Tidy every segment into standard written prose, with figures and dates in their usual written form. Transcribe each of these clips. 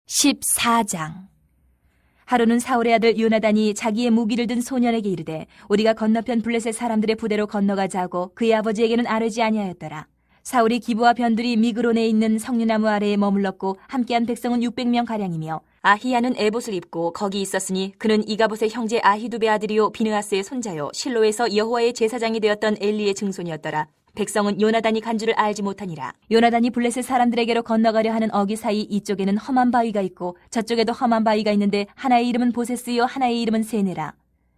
14장. 하루는 사울의 아들 요나단이 자기의 무기를 든 소년에게 이르되 우리가 건너편 블레셋 사람들의 부대로 건너가자 하고 그의 아버지에게는 아뢰지 아니하였더라. 사울이 기브와 변들이 미그론에 있는 석류나무 아래에 머물렀고 함께한 백성은 600명가량이며 아히야는 에봇을 입고 거기 있었으니 그는 이가봇의 형제 아히두베 아들이요 비느하스의 손자요 실로에서 여호와의 제사장이 되었던 엘리의 증손이었더라. 백성은 요나단이 간 줄을 알지 못하니라. 요나단이 블레셋 사람들에게로 건너가려 하는 어기 사이 이쪽에는 험한 바위가 있고 저쪽에도 험한 바위가 있는데 하나의 이름은 보세스요 하나의 이름은 세네라.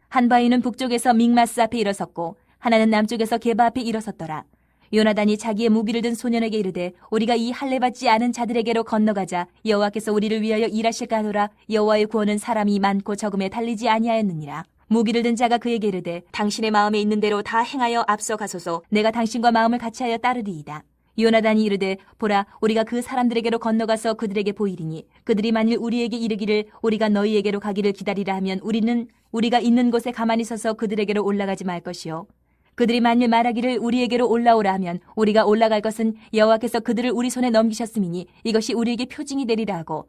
한 바위는 북쪽에서 믹마스 앞에 일어섰고 하나는 남쪽에서 게바 앞에 일어섰더라. 요나단이 자기의 무기를 든 소년에게 이르되 우리가 이 할례받지 않은 자들에게로 건너가자. 여호와께서 우리를 위하여 일하실까 하노라. 여호와의 구원은 사람이 많고 적음에 달리지 아니하였느니라. 무기를 든 자가 그에게 이르되 당신의 마음에 있는 대로 다 행하여 앞서가소서. 내가 당신과 마음을 같이하여 따르리이다. 요나단이 이르되 보라 우리가 그 사람들에게로 건너가서 그들에게 보이리니 그들이 만일 우리에게 이르기를 우리가 너희에게로 가기를 기다리라 하면 우리는 우리가 있는 곳에 가만히 서서 그들에게로 올라가지 말 것이요 그들이 만일 말하기를 우리에게로 올라오라 하면 우리가 올라갈 것은 여호와께서 그들을 우리 손에 넘기셨음이니 이것이 우리에게 표징이 되리라 하고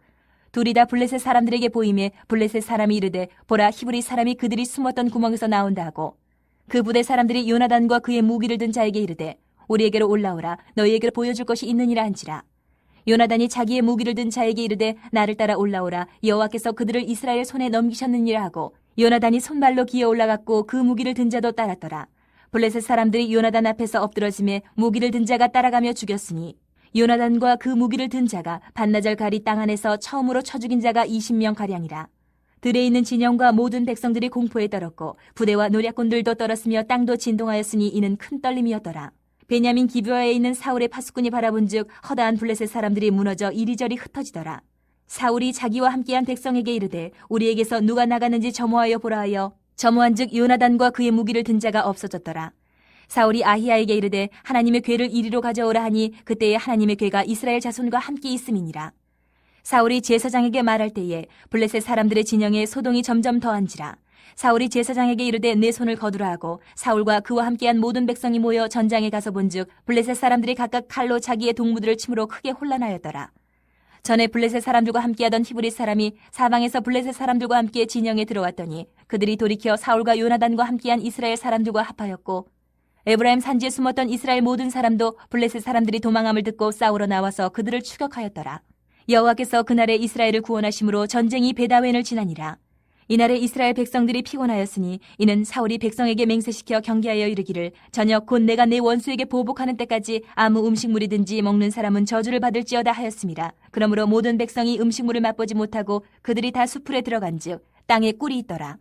둘이 다 블레셋 사람들에게 보임에 블레셋 사람이 이르되 보라 히브리 사람이 그들이 숨었던 구멍에서 나온다 하고 그 부대 사람들이 요나단과 그의 무기를 든 자에게 이르되 우리에게로 올라오라 너희에게로 보여줄 것이 있느니라 한지라. 요나단이 자기의 무기를 든 자에게 이르되 나를 따라 올라오라 여호와께서 그들을 이스라엘 손에 넘기셨느니라 하고 요나단이 손발로 기어 올라갔고 그 무기를 든 자도 따랐더라. 블레셋 사람들이 요나단 앞에서 엎드러짐에 무기를 든 자가 따라가며 죽였으니 요나단과 그 무기를 든 자가 반나절 가리 땅 안에서 처음으로 쳐 죽인 자가 20명가량이라. 들에 있는 진영과 모든 백성들이 공포에 떨었고 부대와 노략군들도 떨었으며 땅도 진동하였으니 이는 큰 떨림이었더라. 베냐민 기브아에 있는 사울의 파수꾼이 바라본즉 허다한 블레셋 사람들이 무너져 이리저리 흩어지더라. 사울이 자기와 함께한 백성에게 이르되 우리에게서 누가 나가는지 점호하여 보라 하여 점호한즉 요나단과 그의 무기를 든 자가 없어졌더라. 사울이 아히야에게 이르되 하나님의 궤를 이리로 가져오라 하니 그때에 하나님의 궤가 이스라엘 자손과 함께 있음이니라. 사울이 제사장에게 말할 때에 블레셋 사람들의 진영에 소동이 점점 더한지라. 사울이 제사장에게 이르되 내 손을 거두라 하고 사울과 그와 함께한 모든 백성이 모여 전장에 가서 본즉 블레셋 사람들이 각각 칼로 자기의 동무들을 침으로 크게 혼란하였더라. 전에 블레셋 사람들과 함께하던 히브리 사람이 사방에서 블레셋 사람들과 함께 진영에 들어왔더니 그들이 돌이켜 사울과 요나단과 함께한 이스라엘 사람들과 합하였고 에브라임 산지에 숨었던 이스라엘 모든 사람도 블레셋 사람들이 도망함을 듣고 싸우러 나와서 그들을 추격하였더라. 여호와께서 그날에 이스라엘을 구원하심으로 전쟁이 베다웬을 지나니라. 이날에 이스라엘 백성들이 피곤하였으니 이는 사울이 백성에게 맹세시켜 경계하여 이르기를 저녁 곧 내가 내 원수에게 보복하는 때까지 아무 음식물이든지 먹는 사람은 저주를 받을지어다 하였습니다. 그러므로 모든 백성이 음식물을 맛보지 못하고 그들이 다 수풀에 들어간즉 땅에 꿀이 있더라.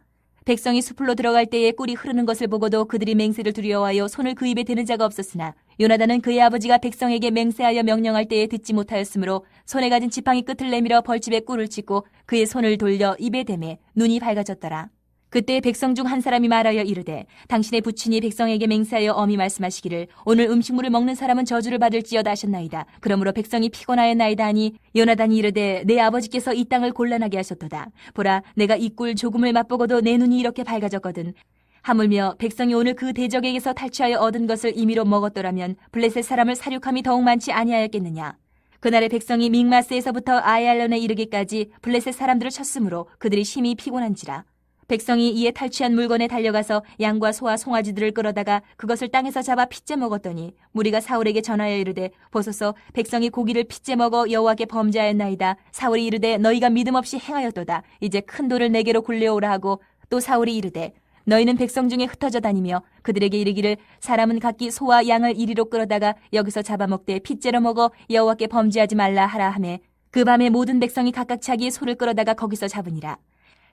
백성이 수풀로 들어갈 때에 꿀이 흐르는 것을 보고도 그들이 맹세를 두려워하여 손을 그 입에 대는 자가 없었으나 요나단은 그의 아버지가 백성에게 맹세하여 명령할 때에 듣지 못하였으므로 손에 가진 지팡이 끝을 내밀어 벌집에 꿀을 찢고 그의 손을 돌려 입에 대매 눈이 밝아졌더라. 그때 백성 중 한 사람이 말하여 이르되 당신의 부친이 백성에게 맹세하여 엄히 말씀하시기를 오늘 음식물을 먹는 사람은 저주를 받을지어다 하셨나이다. 그러므로 백성이 피곤하였나이다 하니 요나단이 이르되 내 아버지께서 이 땅을 곤란하게 하셨도다. 보라 내가 이 꿀 조금을 맛보고도 내 눈이 이렇게 밝아졌거든. 하물며 백성이 오늘 그 대적에게서 탈취하여 얻은 것을 임의로 먹었더라면 블레셋 사람을 사륙함이 더욱 많지 아니하였겠느냐. 그날의 백성이 믹마스에서부터 아얄론에 이르기까지 블레셋 사람들을 쳤으므로 그들이 심히 피곤한지라. 백성이 이에 탈취한 물건에 달려가서 양과 소와 송아지들을 끌어다가 그것을 땅에서 잡아 핏째 먹었더니 무리가 사울에게 전하여 이르되 보소서 백성이 고기를 핏째 먹어 여호와께 범죄하였나이다. 사울이 이르되 너희가 믿음 없이 행하였도다. 이제 큰 돌을 내게로 굴려오라 하고 또 사울이 이르되 너희는 백성 중에 흩어져 다니며 그들에게 이르기를 사람은 각기 소와 양을 이리로 끌어다가 여기서 잡아먹되 핏째로 먹어 여호와께 범죄하지 말라 하라 하매 그 밤에 모든 백성이 각각 자기의 소를 끌어다가 거기서 잡으니라.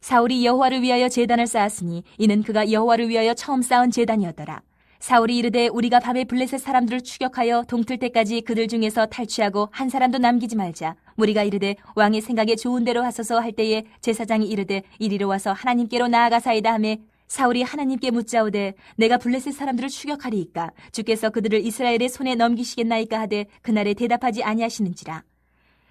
사울이 여호와를 위하여 제단을 쌓았으니 이는 그가 여호와를 위하여 처음 쌓은 제단이었더라. 사울이 이르되 우리가 밤에 블레셋 사람들을 추격하여 동틀 때까지 그들 중에서 탈취하고 한 사람도 남기지 말자. 무리가 이르되 왕의 생각에 좋은 대로 하소서 할 때에 제사장이 이르되 이리로 와서 하나님께로 나아가사이다 하매 사울이 하나님께 묻자오되 내가 블레셋 사람들을 추격하리이까 주께서 그들을 이스라엘의 손에 넘기시겠나이까 하되 그날에 대답하지 아니하시는지라.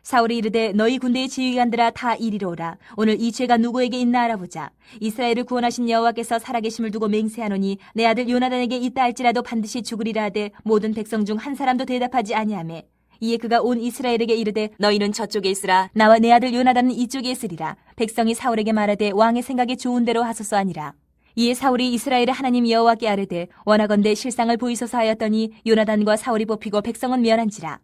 사울이 이르되 너희 군대의 지휘관들아 다 이리로 오라. 오늘 이 죄가 누구에게 있나 알아보자. 이스라엘을 구원하신 여호와께서 살아계심을 두고 맹세하노니 내 아들 요나단에게 있다 할지라도 반드시 죽으리라 하되 모든 백성 중 한 사람도 대답하지 아니하매 이에 그가 온 이스라엘에게 이르되 너희는 저쪽에 있으라 나와 내 아들 요나단은 이쪽에 있으리라. 백성이 사울에게 말하되 왕의 생각에 좋은 대로 하소서 하니라. 이에 사울이 이스라엘의 하나님 여호와께 아뢰되 원하건대 실상을 보이소서 하였더니 요나단과 사울이 뽑히고 백성은 면한지라.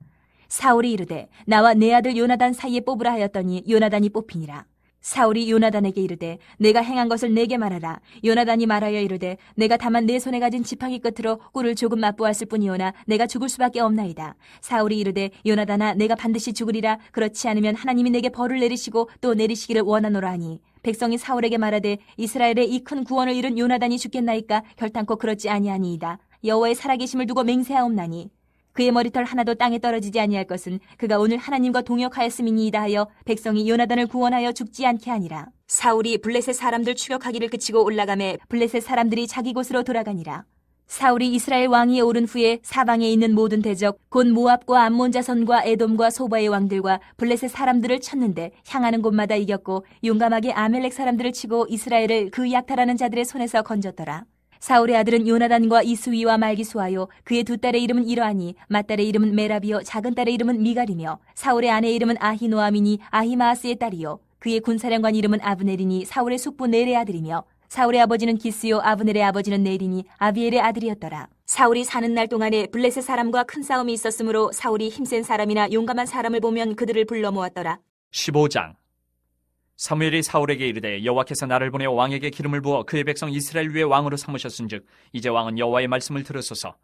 사울이 이르되 나와 내 아들 요나단 사이에 뽑으라 하였더니 요나단이 뽑히니라. 사울이 요나단에게 이르되 내가 행한 것을 내게 말하라. 요나단이 말하여 이르되 내가 다만 내 손에 가진 지팡이 끝으로 꿀을 조금 맛보았을 뿐이오나 내가 죽을 수밖에 없나이다. 사울이 이르되 요나단아 내가 반드시 죽으리라. 그렇지 않으면 하나님이 내게 벌을 내리시고 또 내리시기를 원하노라 하니 백성이 사울에게 말하되 이스라엘의 이 큰 구원을 이룬 요나단이 죽겠나이까 결탄코 그렇지 아니하니이다. 여호와의 살아계심을 두고 맹세하옵나니 그의 머리털 하나도 땅에 떨어지지 아니할 것은 그가 오늘 하나님과 동역하였음이니이다 하여 백성이 요나단을 구원하여 죽지 않게 하니라. 사울이 블레셋 사람들 추격하기를 그치고 올라가매 블레셋 사람들이 자기 곳으로 돌아가니라. 사울이 이스라엘 왕위에 오른 후에 사방에 있는 모든 대적 곧 모압과 암몬 자손과 에돔과 소바의 왕들과 블레셋 사람들을 쳤는데 향하는 곳마다 이겼고 용감하게 아멜렉 사람들을 치고 이스라엘을 그 약탈하는 자들의 손에서 건졌더라. 사울의 아들은 요나단과 이스위와 말기수하요 그의 두 딸의 이름은 이러하니 맏딸의 이름은 메라비요 작은 딸의 이름은 미갈이며 사울의 아내의 이름은 아히노아미니 아히마아스의 딸이요 그의 군사령관 이름은 아브넬이니 사울의 숙부 넬의 아들이며 사울의 아버지는 기스요 아브넬의 아버지는 넬이니 아비엘의 아들이었더라. 사울이 사는 날 동안에 블레셋 사람과 큰 싸움이 있었으므로 사울이 힘센 사람이나 용감한 사람을 보면 그들을 불러 모았더라. 15장. 사무엘이 사울에게 이르되 여호와께서 나를 보내 왕에게 기름을 부어 그의 백성 이스라엘 위에 왕으로 삼으셨은즉 이제 왕은 여호와의 말씀을 들으소서.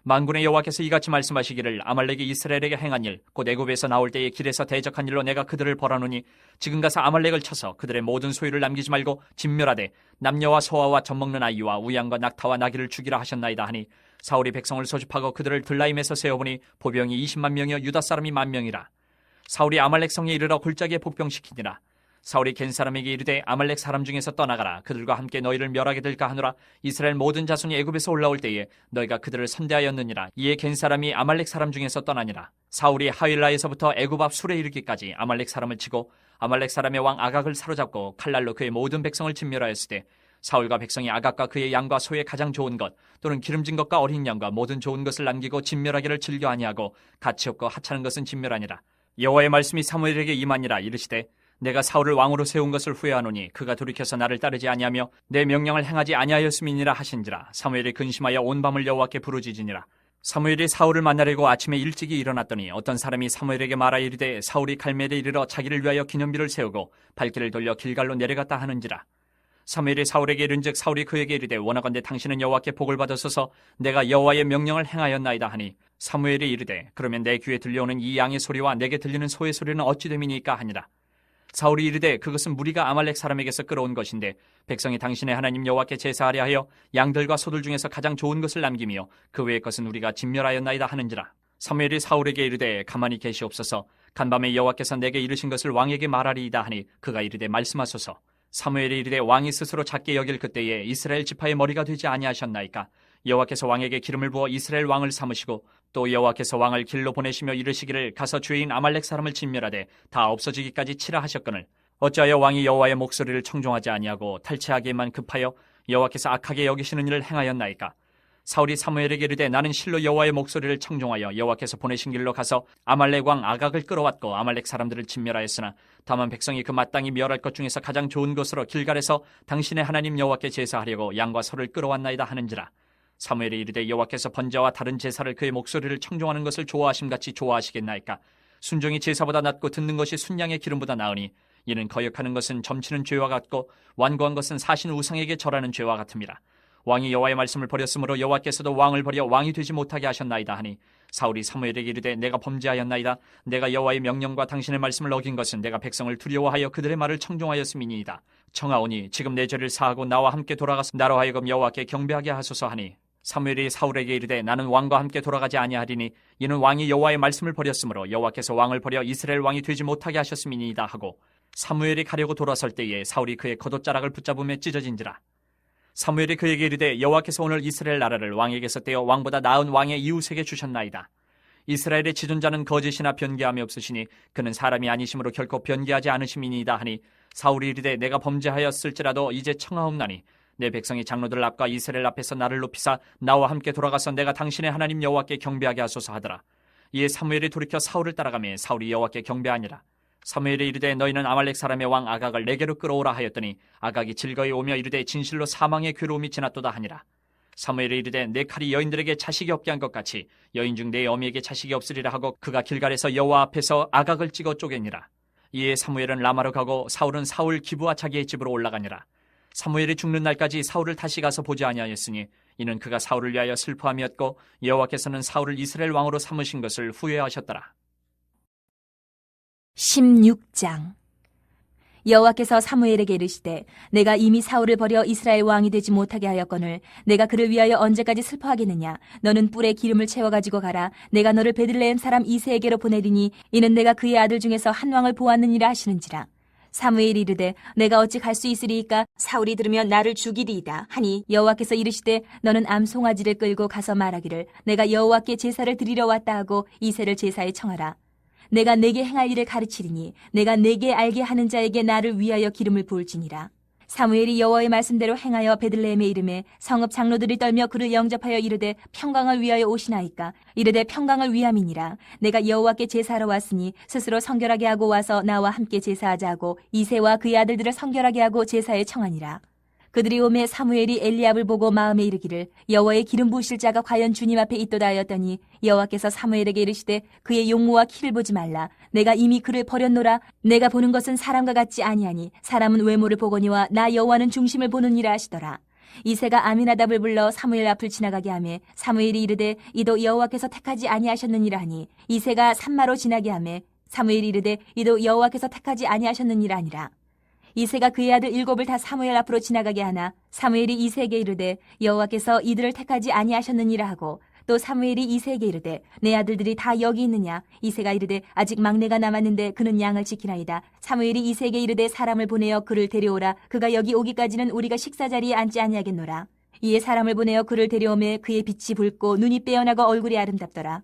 만군의 여호와께서 이같이 말씀하시기를 아말렉이 이스라엘에게 행한 일 곧 애굽에서 나올 때에 길에서 대적한 일로 내가 그들을 벌하노니 지금 가서 아말렉을 쳐서 그들의 모든 소유를 남기지 말고 진멸하되 남녀와 소아와 젖먹는 아이와 우양과 낙타와 나귀를 죽이라 하셨나이다 하니 사울이 백성을 소집하고 그들을 들라임에서 세어보니 보병이 20만 명이요 유다 사람이 10,000명이라. 사울이 아말렉 성에 이르러 골짜기에 복병시키니라. 사울이 겐 사람에게 이르되 아말렉 사람 중에서 떠나가라. 그들과 함께 너희를 멸하게 될까 하노라. 이스라엘 모든 자손이 애굽에서 올라올 때에 너희가 그들을 선대하였느니라. 이에 겐 사람이 아말렉 사람 중에서 떠나니라. 사울이 하윌라에서부터 애굽 앞 술에 이르기까지 아말렉 사람을 치고 아말렉 사람의 왕 아각을 사로잡고 칼날로 그의 모든 백성을 진멸하였을 때 사울과 백성이 아각과 그의 양과 소의 가장 좋은 것 또는 기름진 것과 어린 양과 모든 좋은 것을 남기고 진멸하기를 즐겨 아니하고 가치 없고 하찮은 것은 진멸하니라. 여호와의 말씀이 사무엘에게 임하니라. 이르시되 내가 사울을 왕으로 세운 것을 후회하노니 그가 돌이켜서 나를 따르지 아니하며 내 명령을 행하지 아니하였음이니라 하신지라. 사무엘이 근심하여 온 밤을 여호와께 부르짖으니라. 사무엘이 사울을 만나려고 아침에 일찍이 일어났더니 어떤 사람이 사무엘에게 말하여 이르되 사울이 갈멜에 이르러 자기를 위하여 기념비를 세우고 발길을 돌려 길갈로 내려갔다 하는지라. 사무엘이 사울에게 이른즉 사울이 그에게 이르되 원하건대 당신은 여호와께 복을 받으소서. 내가 여호와의 명령을 행하였나이다 하니 사무엘이 이르되 그러면 내 귀에 들려오는 이 양의 소리와 내게 들리는 소의 소리는 어찌 됨이니까 하니라. 사울이 이르되 그것은 무리가 아말렉 사람에게서 끌어온 것인데 백성이 당신의 하나님 여호와께 제사하려 하여 양들과 소들 중에서 가장 좋은 것을 남기며 그 외의 것은 우리가 진멸하였나이다 하는지라. 사무엘이 사울에게 이르되 가만히 계시옵소서. 간밤에 여호와께서 내게 이르신 것을 왕에게 말하리이다 하니 그가 이르되 말씀하소서. 사무엘이 이르되 왕이 스스로 작게 여길 그때에 이스라엘 지파의 머리가 되지 아니하셨나이까. 여호와께서 왕에게 기름을 부어 이스라엘 왕을 삼으시고 또 여호와께서 왕을 길로 보내시며 이르시기를 가서 죄인 아말렉 사람을 진멸하되 다 없어지기까지 치라 하셨거늘 어찌하여 왕이 여호와의 목소리를 청종하지 아니하고 탈취하기에만 급하여 여호와께서 악하게 여기시는 일을 행하였나이까. 사울이 사무엘에게 이르되 나는 실로 여호와의 목소리를 청종하여 여호와께서 보내신 길로 가서 아말렉 왕 아각을 끌어왔고 아말렉 사람들을 진멸하였으나 다만 백성이 그 마땅히 멸할 것 중에서 가장 좋은 것으로 길갈에서 당신의 하나님 여호와께 제사하려고 양과 소를 끌어왔나이다 하는지라. 사무엘이 이르되 여호와께서 번제와 다른 제사를 그의 목소리를 청종하는 것을 좋아하심같이 좋아하시겠나이까. 순종이 제사보다 낫고 듣는 것이 순양의 기름보다 나으니 이는 거역하는 것은 점치는 죄와 같고 완고한 것은 사신 우상에게 절하는 죄와 같음이라. 왕이 여호와의 말씀을 버렸으므로 여호와께서도 왕을 버려 왕이 되지 못하게 하셨나이다 하니 사울이 사무엘에게 이르되 내가 범죄하였나이다. 내가 여호와의 명령과 당신의 말씀을 어긴 것은 내가 백성을 두려워하여 그들의 말을 청종하였음이니이다. 청하오니 지금 내 죄를 사하고 나와 함께 돌아가서 나로 하여금 여호와께 경배하게 하소서 하니 사무엘이 사울에게 이르되 나는 왕과 함께 돌아가지 아니하리니 이는 왕이 여호와의 말씀을 버렸으므로 여호와께서 왕을 버려 이스라엘 왕이 되지 못하게 하셨음이니이다 하고 사무엘이 가려고 돌아설 때에 사울이 그의 겉옷자락을 붙잡으며 찢어진지라. 사무엘이 그에게 이르되 여호와께서 오늘 이스라엘 나라를 왕에게서 떼어 왕보다 나은 왕의 이웃에게 주셨나이다. 이스라엘의 지존자는 거짓이나 변개함이 없으시니 그는 사람이 아니심으로 결코 변개하지 않으심이니이다 하니 사울이 이르되 내가 범죄하였을지라도 이제 청하옵나니 내 백성이 장로들 앞과 이스라엘 앞에서 나를 높이사 나와 함께 돌아가서 내가 당신의 하나님 여호와께 경배하게 하소서 하더라. 이에 사무엘이 돌이켜 사울을 따라가며 사울이 여호와께 경배하니라. 사무엘이 이르되 너희는 아말렉 사람의 왕 아각을 내게로 끌어오라 하였더니 아각이 즐거이 오며 이르되 진실로 사망의 괴로움이 지났도다 하니라. 사무엘이 이르되 내 칼이 여인들에게 자식이 없게 한 것 같이 여인 중 내 어미에게 자식이 없으리라 하고 그가 길갈에서 여호와 앞에서 아각을 찍어 쪼개니라. 이에 사무엘은 라마로 가고 사울은 사울 기브와 자기의 집으로 올라가니라. 사무엘이 죽는 날까지 사울을 다시 가서 보지 아니하였으니 이는 그가 사울을 위하여 슬퍼함이었고 여호와께서는 사울을 이스라엘 왕으로 삼으신 것을 후회하셨더라. 16장. 여호와께서 사무엘에게 이르시되 내가 이미 사울을 버려 이스라엘 왕이 되지 못하게 하였거늘 내가 그를 위하여 언제까지 슬퍼하겠느냐. 너는 뿔에 기름을 채워가지고 가라. 내가 너를 베들레헴 사람 이새에게로 보내리니 이는 내가 그의 아들 중에서 한 왕을 보았느니라 하시는지라. 사무엘이 이르되 내가 어찌 갈 수 있으리이까. 사울이 들으면 나를 죽이리이다 하니 여호와께서 이르시되 너는 암송아지를 끌고 가서 말하기를 내가 여호와께 제사를 드리러 왔다 하고 이새를 제사에 청하라. 내가 내게 행할 일을 가르치리니 내가 내게 알게 하는 자에게 나를 위하여 기름을 부을지니라. 사무엘이 여호와의 말씀대로 행하여 베들레헴에 이르매 성읍 장로들이 떨며 그를 영접하여 이르되 평강을 위하여 오시나이까. 이르되 평강을 위함이니라. 내가 여호와께 제사하러 왔으니 스스로 성결하게 하고 와서 나와 함께 제사하자 하고 이새와 그의 아들들을 성결하게 하고 제사에 청하니라. 그들이 오매 사무엘이 엘리압을 보고 마음에 이르기를 여호와의 기름 부으실 자가 과연 주님 앞에 있도다 하였더니 여호와께서 사무엘에게 이르시되 그의 용모와 키를 보지 말라. 내가 이미 그를 버렸노라. 내가 보는 것은 사람과 같지 아니하니 사람은 외모를 보거니와 나 여호와는 중심을 보느니라 하시더라. 이새가 아미나답을 불러 사무엘 앞을 지나가게 하매 사무엘이 이르되 이도 여호와께서 택하지 아니하셨느니라 하니 이새가 산마로 지나게 하매 사무엘이 이르되 이도 여호와께서 택하지 아니하셨느니라 하니라. 이새가 그의 아들 7을 다 사무엘 앞으로 지나가게 하나 사무엘이 이새에게 이르되 여호와께서 이들을 택하지 아니하셨느니라 하고 또 사무엘이 이새에게 이르되 내 아들들이 다 여기 있느냐. 이새가 이르되 아직 막내가 남았는데 그는 양을 지키나이다. 사무엘이 이새에게 이르되 사람을 보내어 그를 데려오라. 그가 여기 오기까지는 우리가 식사 자리에 앉지 아니하겠노라. 이에 사람을 보내어 그를 데려오매 그의 빛이 붉고 눈이 빼어나고 얼굴이 아름답더라.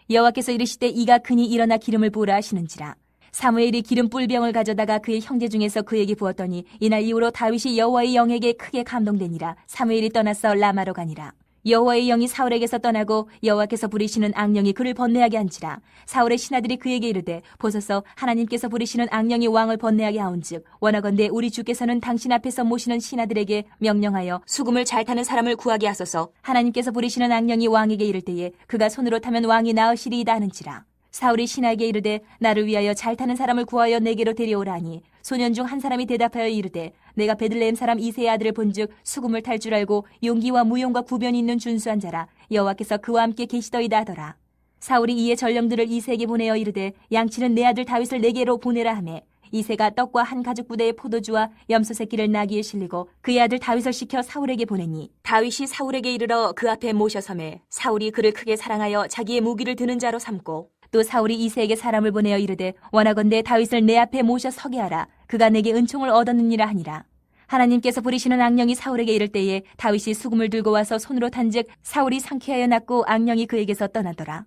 여호와께서 이르시되 이가 크니 일어나 기름을 부으라 하시는지라. 사무엘이 기름 뿔병을 가져다가 그의 형제 중에서 그에게 부었더니 이날 이후로 다윗이 여호와의 영에게 크게 감동되니라. 사무엘이 떠나서 라마로 가니라. 여호와의 영이 사울에게서 떠나고 여호와께서 부리시는 악령이 그를 번뇌하게 한지라. 사울의 신하들이 그에게 이르되 보소서 하나님께서 부리시는 악령이 왕을 번뇌하게 하온즉 원하건대 우리 주께서는 당신 앞에서 모시는 신하들에게 명령하여 수금을 잘 타는 사람을 구하게 하소서. 하나님께서 부리시는 악령이 왕에게 이를 때에 그가 손으로 타면 왕이 나으시리이다 하는지라. 사울이 신하에게 이르되 나를 위하여 잘 타는 사람을 구하여 내게로 데려오라 하니 소년 중 한 사람이 대답하여 이르되 내가 베들레헴 사람 이새의 아들을 본즉 수금을 탈 줄 알고 용기와 무용과 구변이 있는 준수한 자라. 여호와께서 그와 함께 계시더이다 하더라. 사울이 이에 전령들을 이새에게 보내어 이르되 양치는 내 아들 다윗을 내게로 보내라 하매 이새가 떡과 한 가죽 부대의 포도주와 염소 새끼를 나귀에 실리고 그의 아들 다윗을 시켜 사울에게 보내니 다윗이 사울에게 이르러 그 앞에 모셔서매 사울이 그를 크게 사랑하여 자기의 무기를 드는 자로 삼고 또 사울이 이새에게 사람을 보내어 이르되 원하건대 다윗을 내 앞에 모셔 서게 하라. 그가 내게 은총을 얻었느니라 하니라. 하나님께서 부리시는 악령이 사울에게 이를 때에 다윗이 수금을 들고 와서 손으로 탄즉 사울이 상쾌하여 났고 악령이 그에게서 떠나더라.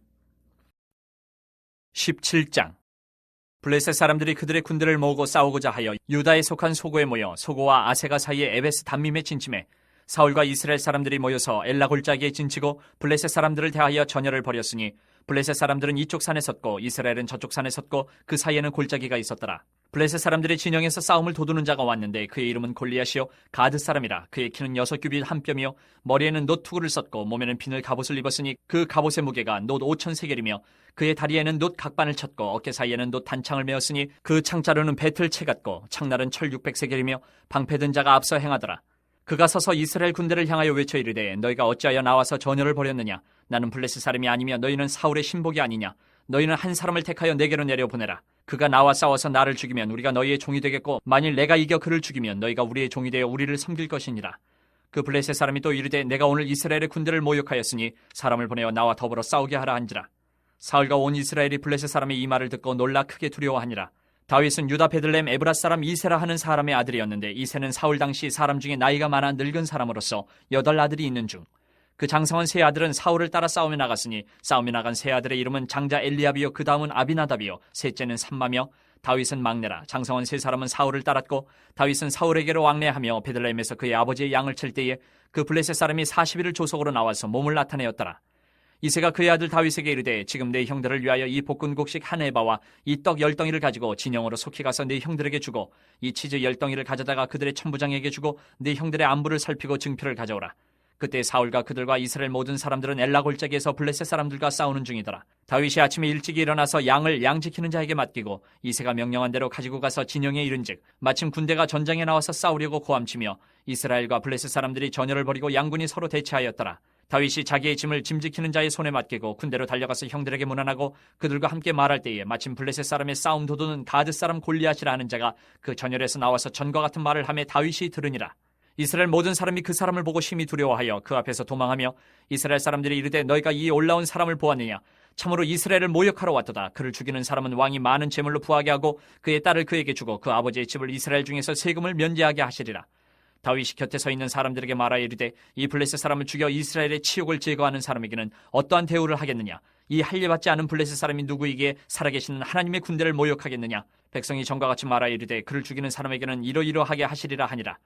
17장. 블레셋 사람들이 그들의 군대를 모으고 싸우고자 하여 유다에 속한 소고에 모여 소고와 아세가 사이에 에베스 담밈에 진침해 사울과 이스라엘 사람들이 모여서 엘라 골짜기에 진치고 블레셋 사람들을 대하여 전열을 벌였으니 블레셋 사람들은 이쪽 산에 섰고 이스라엘은 저쪽 산에 섰고 그 사이에는 골짜기가 있었더라. 블레셋 사람들의 진영에서 싸움을 도두는 자가 왔는데 그의 이름은 골리앗이요 가드 사람이라. 그의 키는 6규빗 한 뼘이요 머리에는 놋 투구를 썼고 몸에는 비늘 갑옷을 입었으니 그 갑옷의 무게가 놋 5,000세겔이며 그의 다리에는 놋 각반을 쳤고 어깨 사이에는 놋 단창을 메었으니 그 창자루는 배틀 채 같고 창날은 철 600세겔이며 방패든 자가 앞서 행하더라. 그가 서서 이스라엘 군대를 향하여 외쳐 이르되 너희가 어찌하여 나와서 전열을 벌였느냐. 나는 블레셋 사람이 아니며 너희는 사울의 신복이 아니냐. 너희는 한 사람을 택하여 내게로 내려보내라. 그가 나와 싸워서 나를 죽이면 우리가 너희의 종이 되겠고 만일 내가 이겨 그를 죽이면 너희가 우리의 종이 되어 우리를 섬길 것이니라. 그 블레셋 사람이 또 이르되 내가 오늘 이스라엘의 군대를 모욕하였으니 사람을 보내어 나와 더불어 싸우게 하라 한지라. 사울과 온 이스라엘이 블레셋 사람의 이 말을 듣고 놀라 크게 두려워하니라. 다윗은 유다 베들레헴 에브라 사람 이세라 하는 사람의 아들이었는데 이세는 사울 당시 사람 중에 나이가 많아 늙은 사람으로서 8 아들이 있는 중 그 장성한 세 아들은 사울을 따라 싸움에 나갔으니 싸움에 나간 세 아들의 이름은 장자 엘리압이요 그 다음은 아비나답이요 셋째는 삼마며 다윗은 막내라. 장성한 세 사람은 사울을 따랐고 다윗은 사울에게로 왕래하며 베들레헴에서 그의 아버지의 양을 칠 때에 그 블레셋 사람이 40일을 조속으로 나와서 몸을 나타내었더라. 이새가 그의 아들 다윗에게 이르되 지금 내 형들을 위하여 이 볶은곡식 한 에바와 이 떡 10덩이를 가지고 진영으로 속히 가서 내 형들에게 주고 이 치즈 10덩이를 가져다가 그들의 천부장에게 주고 내 형들의 안부를 살피고 증표를 가져오라. 그때 사울과 그들과 이스라엘 모든 사람들은 엘라 골짜기에서 블레셋 사람들과 싸우는 중이더라. 다윗이 아침에 일찍 일어나서 양을 양 지키는 자에게 맡기고 이새가 명령한 대로 가지고 가서 진영에 이른즉 마침 군대가 전장에 나와서 싸우려고 고함치며 이스라엘과 블레셋 사람들이 전열을 벌이고 양군이 서로 대치하였더라. 다윗이 자기의 짐을 짐 지키는 자의 손에 맡기고 군대로 달려가서 형들에게 문안하고 그들과 함께 말할 때에 마침 블레셋 사람의 싸움 도두는 가드 사람 골리앗이라 하는 자가 그 전열에서 나와서 전과 같은 말을 하며 다윗이 들으니라. 이스라엘 모든 사람이 그 사람을 보고 심히 두려워하여 그 앞에서 도망하며 이스라엘 사람들이 이르되 너희가 이 올라온 사람을 보았느냐? 참으로 이스라엘을 모욕하러 왔도다. 그를 죽이는 사람은 왕이 많은 재물로 부하게 하고 그의 딸을 그에게 주고 그 아버지의 집을 이스라엘 중에서 세금을 면제하게 하시리라. 다윗이 곁에 서 있는 사람들에게 말하여 이르되 이 블레셋 사람을 죽여 이스라엘의 치욕을 제거하는 사람에게는 어떠한 대우를 하겠느냐? 이 할례받지 않은 블레셋 사람이 누구이기에 살아계시는 하나님의 군대를 모욕하겠느냐? 백성이 전과 같이 말하여 이르되 그를 죽이는 사람에게는 이러이러하게 하시리라 하니라.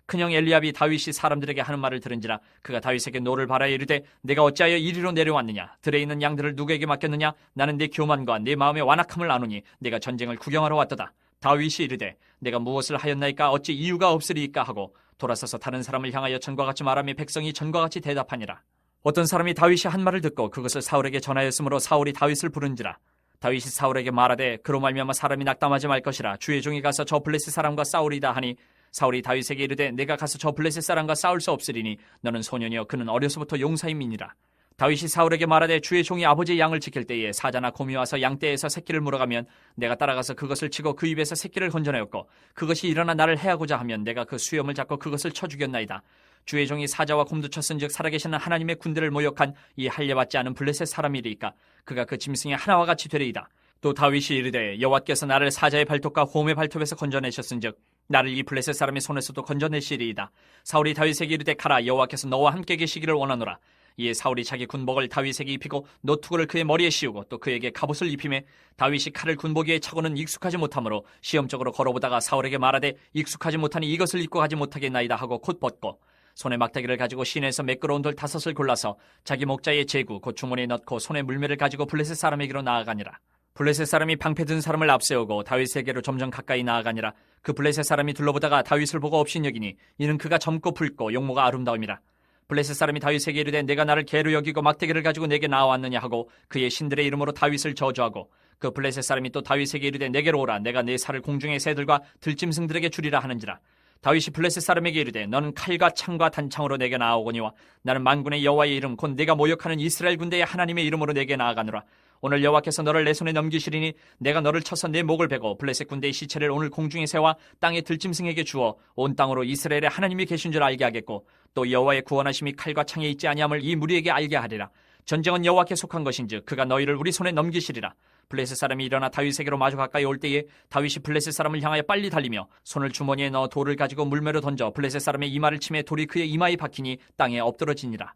큰형 엘리압이 다윗이 사람들에게 하는 말을 들은지라 그가 다윗에게 노를 바라여 이르되 내가 어찌하여 이리로 내려왔느냐? 들에 있는 양들을 누구에게 맡겼느냐? 나는 내 교만과 내 마음의 완악함을 아노니 내가 전쟁을 구경하러 왔도다. 다윗이 이르되 내가 무엇을 하였나이까? 어찌 이유가 없으리이까? 하고 돌아서서 다른 사람을 향하여 전과 같이 말하며 백성이 전과 같이 대답하니라. 어떤 사람이 다윗이 한 말을 듣고 그것을 사울에게 전하였으므로 사울이 다윗을 부른지라. 다윗이 사울에게 말하되 그로 말미암아 사람이 낙담하지 말 것이라. 주의 종이 가서 저 블레셋 사람과 싸우리다 하니 사울이 다윗에게 이르되 내가 가서 저 블레셋 사람과 싸울 수 없으리니 너는 소년이여 그는 어려서부터 용사임이니라. 다윗이 사울에게 말하되 주의 종이 아버지의 양을 지킬 때에 사자나 곰이 와서 양떼에서 새끼를 물어가면 내가 따라가서 그것을 치고 그 입에서 새끼를 건져내었고 그것이 일어나 나를 해하고자 하면 내가 그 수염을 잡고 그것을 쳐 죽였나이다. 주의 종이 사자와 곰도 쳤은즉 살아계시는 하나님의 군대를 모욕한 이 할례받지 않은 블레셋 사람이리이까 그가 그 짐승의 하나와 같이 되리이다. 또 다윗이 이르되 여호와께서 나를 사자의 발톱과 곰의 발톱에서 건져내셨은즉 나를 이 블레셋 사람의 손에서도 건져내시리이다. 사울이 다윗에게 이르되 가라. 여호와께서 너와 함께 계시기를 원하노라. 이에 사울이 자기 군복을 다윗에게 입히고 노투구를 그의 머리에 씌우고 또 그에게 갑옷을 입히매 다윗이 칼을 군복 위에 차고는 익숙하지 못하므로 시험적으로 걸어보다가 사울에게 말하되 익숙하지 못하니 이것을 입고 가지 못하겠나이다 하고 곧 벗고 손에 막대기를 가지고 시내에서 매끄러운 돌 5을 골라서 자기 목자의 제구 곧 주머니에 넣고 손에 물매를 가지고 블레셋 사람에게로 나아가니라. 블레셋 사람이 방패 든 사람을 앞세우고 다윗에게로 점점 가까이 나아가니라. 그 블레셋 사람이 둘러보다가 다윗을 보고 업신여기니 이는 그가 젊고 붉고 용모가 아름다움이라. 블레셋 사람이 다윗에게 이르되 내가 나를 개로 여기고 막대기를 가지고 내게 나와왔느냐 하고 그의 신들의 이름으로 다윗을 저주하고 그 블레셋 사람이 또 다윗에게 이르되 내게로 오라. 내가 내 살을 공중의 새들과 들짐승들에게 주리라 하는지라. 다윗이 블레셋 사람에게 이르되 너는 칼과 창과 단창으로 내게 나아오거니와 나는 만군의 여호와의 이름 곧 내가 모욕하는 이스라엘 군대의 하나님의 이름으로 내게 나아가노라. 오늘 여호와께서 너를 내 손에 넘기시리니 내가 너를 쳐서 내 목을 베고 블레셋 군대의 시체를 오늘 공중의 새와 땅의 들짐승에게 주어 온 땅으로 이스라엘의 하나님이 계신 줄 알게 하겠고 또 여호와의 구원하심이 칼과 창에 있지 아니함을 이 무리에게 알게 하리라. 전쟁은 여호와께 속한 것인즉 그가 너희를 우리 손에 넘기시리라. 블레셋 사람이 일어나 다윗에게로 마주 가까이 올 때에 다윗이 블레셋 사람을 향하여 빨리 달리며 손을 주머니에 넣어 돌을 가지고 물매로 던져 블레셋 사람의 이마를 치매 돌이 그의 이마에 박히니 땅에 엎드러지니라.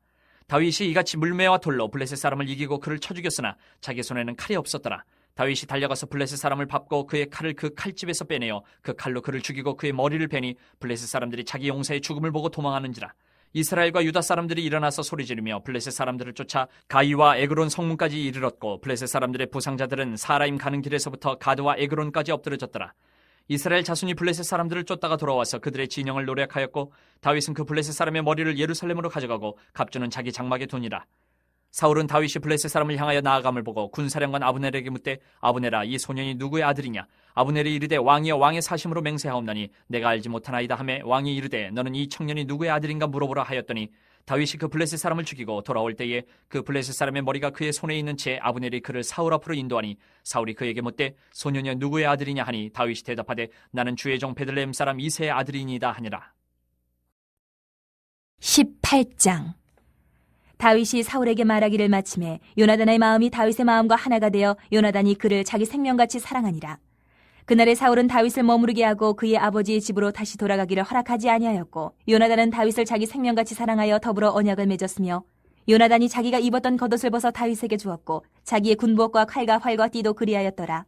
다윗이 이같이 물매와 돌로 블레셋 사람을 이기고 그를 쳐 죽였으나 자기 손에는 칼이 없었더라. 다윗이 달려가서 블레셋 사람을 밟고 그의 칼을 그 칼집에서 빼내어 그 칼로 그를 죽이고 그의 머리를 베니 블레셋 사람들이 자기 용사의 죽음을 보고 도망하는지라. 이스라엘과 유다 사람들이 일어나서 소리지르며 블레셋 사람들을 쫓아 가이와 에그론 성문까지 이르렀고 블레셋 사람들의 부상자들은 사라임 가는 길에서부터 가드와 에그론까지 엎드러졌더라. 이스라엘 자손이 블레셋 사람들을 쫓다가 돌아와서 그들의 진영을 노략하였고 다윗은 그 블레셋 사람의 머리를 예루살렘으로 가져가고 갑주는 자기 장막에 두니라. 사울은 다윗이 블레셋 사람을 향하여 나아감을 보고 군사령관 아브넬에게 묻되 아브넬아 이 소년이 누구의 아들이냐? 아브넬이 이르되 왕이여 왕의 사심으로 맹세하옵나니 내가 알지 못하나이다 하매 왕이 이르되 너는 이 청년이 누구의 아들인가 물어보라 하였더니 다윗이 그 블레셋 사람을 죽이고 돌아올 때에 그 블레셋 사람의 머리가 그의 손에 있는 채 아브넬이 그를 사울 앞으로 인도하니 사울이 그에게 묻되 소년이 누구의 아들이냐 하니 다윗이 대답하되 나는 주의 종 베들레헴 사람 이새의 아들이니이다 하니라. 18장. 다윗이 사울에게 말하기를 마침에 요나단의 마음이 다윗의 마음과 하나가 되어 요나단이 그를 자기 생명같이 사랑하니라. 그날에 사울은 다윗을 머무르게 하고 그의 아버지의 집으로 다시 돌아가기를 허락하지 아니하였고 요나단은 다윗을 자기 생명같이 사랑하여 더불어 언약을 맺었으며 요나단이 자기가 입었던 겉옷을 벗어 다윗에게 주었고 자기의 군복과 칼과 활과 띠도 그리하였더라.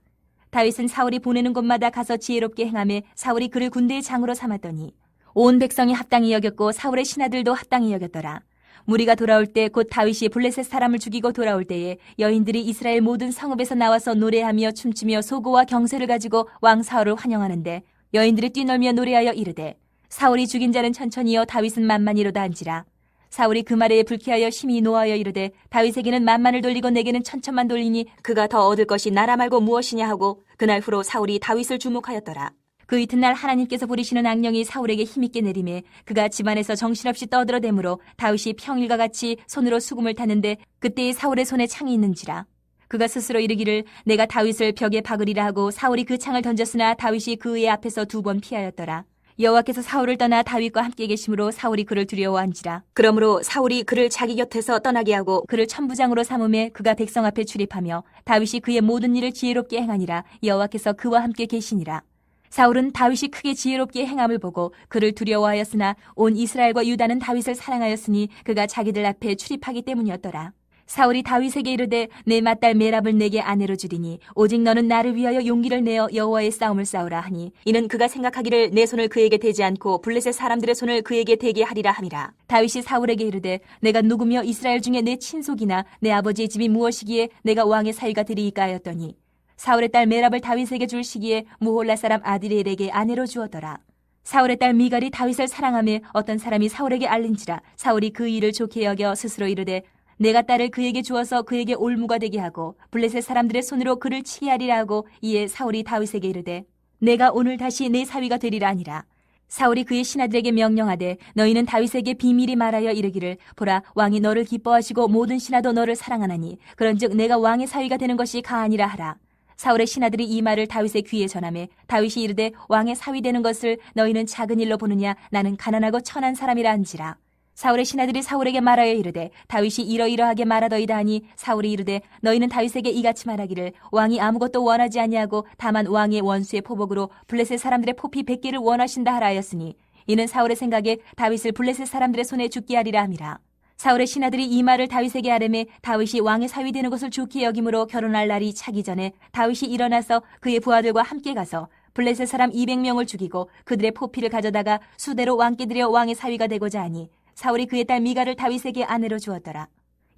다윗은 사울이 보내는 곳마다 가서 지혜롭게 행하며 사울이 그를 군대의 장으로 삼았더니 온 백성이 합당히 여겼고 사울의 신하들도 합당히 여겼더라. 무리가 돌아올 때 곧 다윗이 블레셋 사람을 죽이고 돌아올 때에 여인들이 이스라엘 모든 성읍에서 나와서 노래하며 춤추며 소고와 경쇠를 가지고 왕 사울을 환영하는데 여인들이 뛰놀며 노래하여 이르되 사울이 죽인 자는 천천히요 다윗은 만만이로다 한지라. 사울이 그 말에 불쾌하여 심히 노하여 이르되 다윗에게는 만만을 돌리고 내게는 천천만 돌리니 그가 더 얻을 것이 나라 말고 무엇이냐 하고 그날 후로 사울이 다윗을 주목하였더라. 그 이튿날 하나님께서 부리시는 악령이 사울에게 힘있게 내림에 그가 집안에서 정신없이 떠들어대므로 다윗이 평일과 같이 손으로 수금을 탔는데 그때에 사울의 손에 창이 있는지라. 그가 스스로 이르기를 내가 다윗을 벽에 박으리라 하고 사울이 그 창을 던졌으나 다윗이 그의 앞에서 2번 피하였더라. 여호와께서 사울을 떠나 다윗과 함께 계심으로 사울이 그를 두려워한지라. 그러므로 사울이 그를 자기 곁에서 떠나게 하고 그를 천부장으로 삼음에 그가 백성 앞에 출입하며 다윗이 그의 모든 일을 지혜롭게 행하니라. 여호와께서 그와 함께 계시니라. 사울은 다윗이 크게 지혜롭게 행함을 보고 그를 두려워하였으나 온 이스라엘과 유다는 다윗을 사랑하였으니 그가 자기들 앞에 출입하기 때문이었더라. 사울이 다윗에게 이르되 내 맏딸 메랍을 내게 아내로 주리니 오직 너는 나를 위하여 용기를 내어 여호와의 싸움을 싸우라 하니 이는 그가 생각하기를 내 손을 그에게 대지 않고 블레셋 사람들의 손을 그에게 대게 하리라 함이라. 다윗이 사울에게 이르되 내가 누구며 이스라엘 중에 내 친속이나 내 아버지의 집이 무엇이기에 내가 왕의 사위가 되리이까 하였더니 사울의 딸 메랍을 다윗에게 줄 시기에 무홀라 사람 아드리엘에게 아내로 주었더라. 사울의 딸 미갈이 다윗을 사랑하며 어떤 사람이 사울에게 알린지라. 사울이 그 일을 좋게 여겨 스스로 이르되 내가 딸을 그에게 주어서 그에게 올무가 되게 하고 블레셋 사람들의 손으로 그를 치게 하리라 하고 이에 사울이 다윗에게 이르되 내가 오늘 다시 내 사위가 되리라 하니라. 사울이 그의 신하들에게 명령하되 너희는 다윗에게 비밀히 말하여 이르기를 보라 왕이 너를 기뻐하시고 모든 신하도 너를 사랑하나니 그런즉 내가 왕의 사위가 되는 것이 가하니라 하라. 사울의 신하들이 이 말을 다윗의 귀에 전하매 다윗이 이르되 왕의 사위 되는 것을 너희는 작은 일로 보느냐 나는 가난하고 천한 사람이라 한지라. 사울의 신하들이 사울에게 말하여 이르되 다윗이 이러이러하게 말하더이다 하니 사울이 이르되 너희는 다윗에게 이같이 말하기를 왕이 아무것도 원하지 아니하고 다만 왕의 원수의 포복으로 블레셋 사람들의 포피 100개를 원하신다 하라 하였으니 이는 사울의 생각에 다윗을 블레셋 사람들의 손에 죽게 하리라 함이라. 사울의 신하들이 이 말을 다윗에게 하려매 다윗이 왕의 사위 되는 것을 좋게 여김으로 결혼할 날이 차기 전에 다윗이 일어나서 그의 부하들과 함께 가서 블레셋 사람 200명을 죽이고 그들의 포피를 가져다가 수대로 왕께 드려 왕의 사위가 되고자 하니 사울이 그의 딸 미갈을 다윗에게 아내로 주었더라.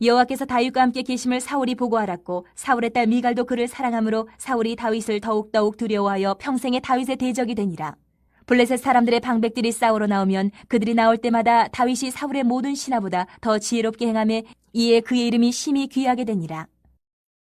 여호와께서 다윗과 함께 계심을 사울이 보고 알았고 사울의 딸 미갈도 그를 사랑하므로 사울이 다윗을 더욱더욱 두려워하여 평생에 다윗의 대적이 되니라. 블레셋 사람들의 방백들이 싸우러 나오면 그들이 나올 때마다 다윗이 사울의 모든 신하보다 더 지혜롭게 행하며 이에 그의 이름이 심히 귀하게 되니라.